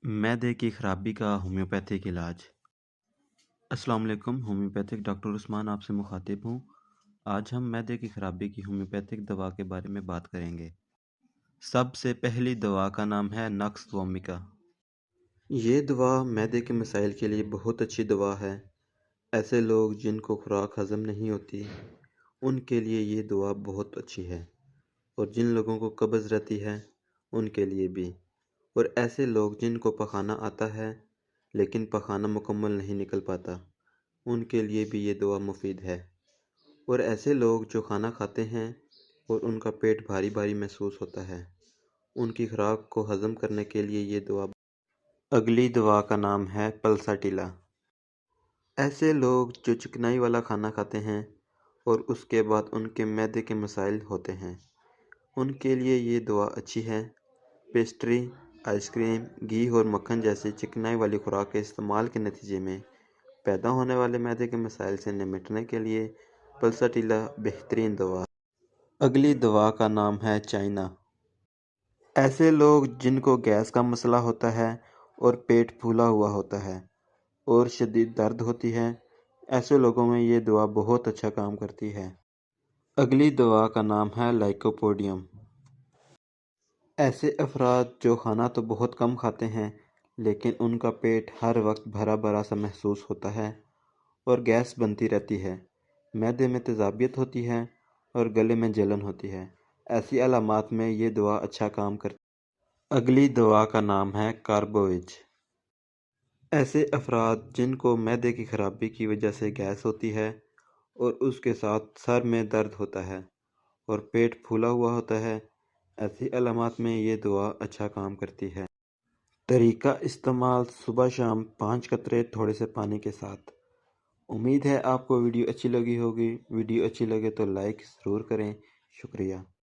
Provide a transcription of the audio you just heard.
मैदे की खराबी का होम्योपैथिक इलाज। अस्सलाम वालेकुम। होम्योपैथिक डॉक्टर उस्मान आपसे मुखातिब हूँ। आज हम मैदे की खराबी की होम्योपैथिक दवा के बारे में बात करेंगे। सबसे पहली दवा का नाम है नक्स वोमिका। ये दवा मैदे के मसाइल के लिए बहुत अच्छी दवा है। ऐसे लोग जिनको खुराक हज़म नहीं होती उनके लिए ये दवा बहुत अच्छी है, और जिन लोगों को कब्ज़ रहती है उनके लिए भी, और ऐसे लोग जिनको पखाना आता है लेकिन पखाना मुकम्मल नहीं निकल पाता उनके लिए भी ये दवा मुफीद है। और ऐसे लोग जो खाना खाते हैं और उनका पेट भारी भारी महसूस होता है, उनकी खुराक को हज़म करने के लिए ये दवा। अगली दवा का नाम है पल्साटिला। ऐसे लोग जो चिकनाई वाला खाना खाते हैं और उसके बाद उनके मैदे के मसाइल होते हैं, उनके लिए ये दवा अच्छी है। पेस्ट्री, आइसक्रीम, घी और मक्खन जैसी चिकनाई वाली खुराक के इस्तेमाल के नतीजे में पैदा होने वाले मैदे के मसाइल से निपटने के लिए पल्साटिला बेहतरीन दवा। अगली दवा का नाम है चाइना। ऐसे लोग जिनको गैस का मसला होता है और पेट फूला हुआ होता है और शदीद दर्द होती है, ऐसे लोगों में ये दवा बहुत अच्छा काम करती है। अगली दवा का नाम है लाइकोपोडियम। ऐसे अफराद जो खाना तो बहुत कम खाते हैं लेकिन उनका पेट हर वक्त भरा भरा सा महसूस होता है और गैस बनती रहती है, मैदे में तेज़ाबियत होती है और गले में जलन होती है, ऐसी अलामात में ये दवा अच्छा काम करती है। अगली दवा का नाम है कार्बोविज। ऐसे अफराद जिनको मैदे की खराबी की वजह से गैस होती है और उसके साथ सर में दर्द होता है और पेट फूला हुआ होता है, ऐसी अलामात में ये दवा अच्छा काम करती है। तरीका इस्तेमाल: सुबह शाम 5 कतरे थोड़े से पानी के साथ। उम्मीद है आपको वीडियो अच्छी लगी होगी। वीडियो अच्छी लगे तो लाइक ज़रूर करें। शुक्रिया।